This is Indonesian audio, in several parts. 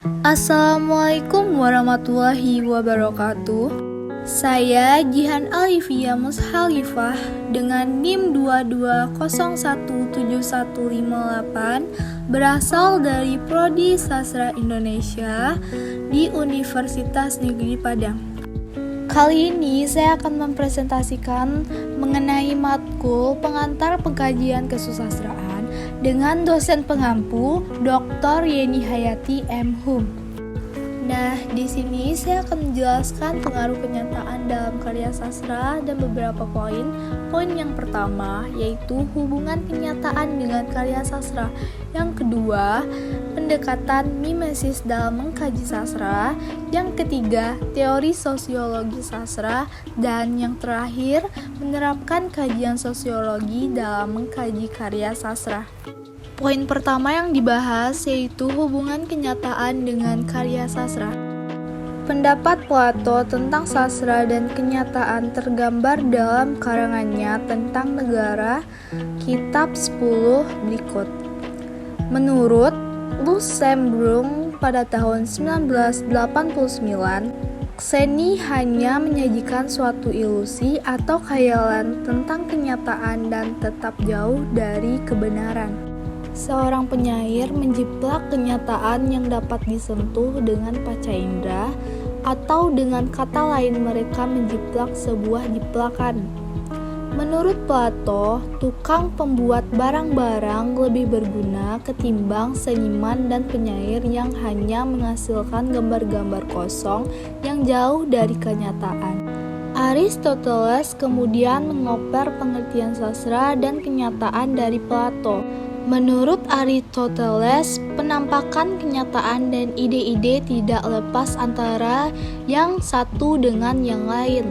Assalamualaikum warahmatullahi wabarakatuh. Saya Jihan Alifia Mushalifah dengan NIM 22017158 berasal dari Prodi Sastra Indonesia di Universitas Negeri Padang. Kali ini saya akan mempresentasikan mengenai matkul pengantar pengkajian kesusastraan dengan dosen pengampu Dr. Yeni Hayati M. Hum. Nah, di sini saya akan menjelaskan pengaruh kenyataan dalam karya sastra dan beberapa poin. Poin yang pertama yaitu hubungan kenyataan dengan karya sastra. Yang kedua, pendekatan mimesis dalam mengkaji sastra. Yang ketiga, teori sosiologi sastra. Dan yang terakhir, menerapkan kajian sosiologi dalam mengkaji karya sastra. Poin pertama yang dibahas yaitu hubungan kenyataan dengan karya sastra. Pendapat Plato tentang sastra dan kenyataan tergambar dalam karangannya tentang negara, Kitab 10 berikut. Menurut Luxemburg pada tahun 1989, seni hanya menyajikan suatu ilusi atau khayalan tentang kenyataan dan tetap jauh dari kebenaran. Seorang penyair menjiplak kenyataan yang dapat disentuh dengan panca indera, atau dengan kata lain mereka menjiplak sebuah jiplakan. Menurut Plato, tukang pembuat barang-barang lebih berguna ketimbang seniman dan penyair yang hanya menghasilkan gambar-gambar kosong yang jauh dari kenyataan. Aristoteles kemudian mengoper pengertian sastra dan kenyataan dari Plato. Menurut Aristoteles, penampakan kenyataan dan ide-ide tidak lepas antara yang satu dengan yang lain.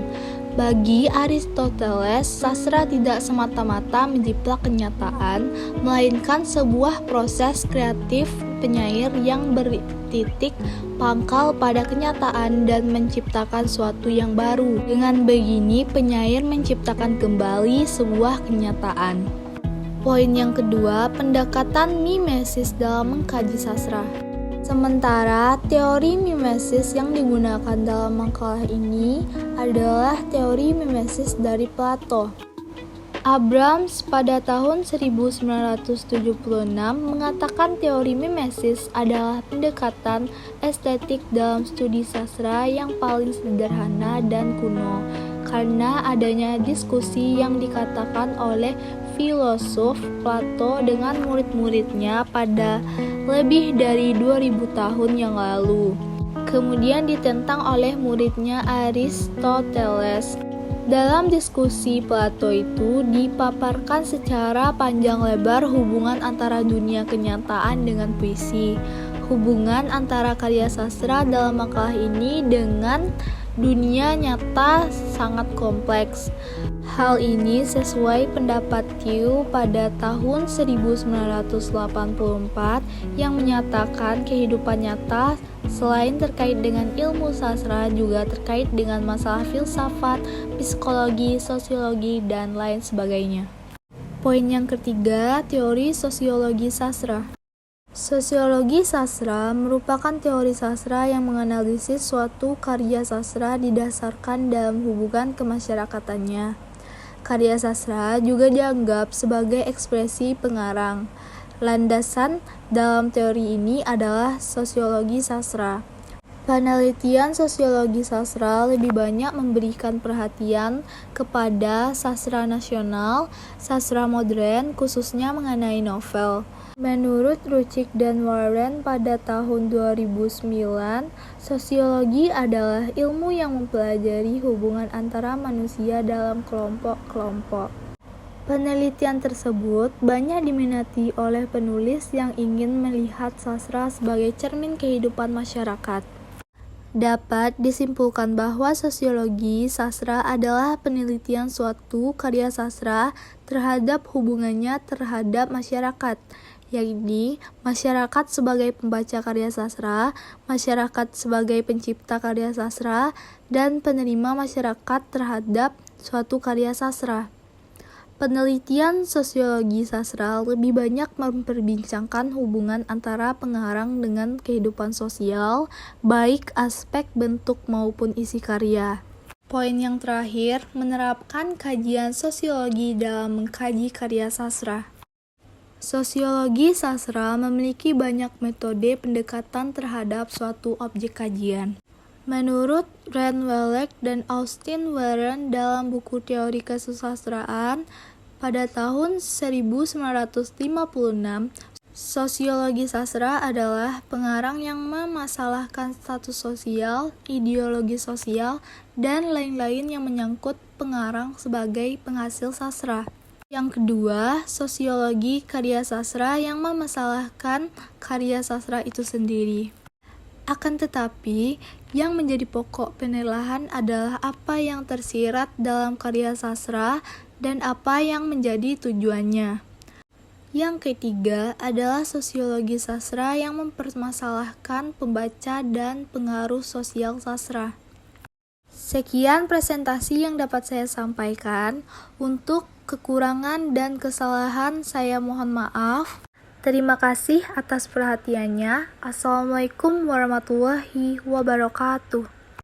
Bagi Aristoteles, sastra tidak semata-mata menjiplak kenyataan, melainkan sebuah proses kreatif penyair yang bertitik pangkal pada kenyataan dan menciptakan suatu yang baru. Dengan begini, penyair menciptakan kembali sebuah kenyataan. Poin yang kedua, pendekatan mimesis dalam mengkaji sastra. Sementara teori mimesis yang digunakan dalam makalah ini adalah teori mimesis dari Plato. Abrams pada tahun 1976 mengatakan teori mimesis adalah pendekatan estetik dalam studi sastra yang paling sederhana dan kuno, karena adanya diskusi yang dikatakan oleh filosof Plato dengan murid-muridnya pada lebih dari 2000 tahun yang lalu. Kemudian ditentang oleh muridnya Aristoteles. Dalam diskusi Plato itu dipaparkan secara panjang lebar hubungan antara dunia kenyataan dengan puisi. Hubungan antara karya sastra dalam makalah ini dengan dunia nyata sangat kompleks. Hal ini sesuai pendapat Q pada tahun 1984 yang menyatakan kehidupan nyata selain terkait dengan ilmu sastra juga terkait dengan masalah filsafat, psikologi, sosiologi, dan lain sebagainya. Poin yang ketiga, teori sosiologi sastra. Sosiologi sastra merupakan teori sastra yang menganalisis suatu karya sastra didasarkan dalam hubungan kemasyarakatannya. Karya sastra juga dianggap sebagai ekspresi pengarang. Landasan dalam teori ini adalah sosiologi sastra. Penelitian sosiologi sastra lebih banyak memberikan perhatian kepada sastra nasional, sastra modern, khususnya mengenai novel. Menurut Ruchik dan Warren pada tahun 2009, sosiologi adalah ilmu yang mempelajari hubungan antara manusia dalam kelompok-kelompok. Penelitian tersebut banyak diminati oleh penulis yang ingin melihat sastra sebagai cermin kehidupan masyarakat. Dapat disimpulkan bahwa sosiologi sastra adalah penelitian suatu karya sastra terhadap hubungannya terhadap masyarakat, yakni masyarakat sebagai pembaca karya sastra, masyarakat sebagai pencipta karya sastra, dan penerima masyarakat terhadap suatu karya sastra. Penelitian sosiologi sastra lebih banyak memperbincangkan hubungan antara pengarang dengan kehidupan sosial, baik aspek bentuk maupun isi karya. Poin yang terakhir, menerapkan kajian sosiologi dalam mengkaji karya sastra. Sosiologi sastra memiliki banyak metode pendekatan terhadap suatu objek kajian. Menurut Rand Wellek dan Austin Warren dalam buku Teori Kesusastraan, pada tahun 1956, sosiologi sastra adalah pengarang yang memasalahkan status sosial, ideologi sosial, dan lain-lain yang menyangkut pengarang sebagai penghasil sastra. Yang kedua, sosiologi karya sastra yang memasalahkan karya sastra itu sendiri. Akan tetapi, yang menjadi pokok penilaian adalah apa yang tersirat dalam karya sastra dan apa yang menjadi tujuannya. Yang ketiga adalah sosiologi sastra yang mempermasalahkan pembaca dan pengaruh sosial sastra. Sekian presentasi yang dapat saya sampaikan. Untuk kekurangan dan kesalahan saya mohon maaf. Terima kasih atas perhatiannya. Assalamualaikum warahmatullahi wabarakatuh.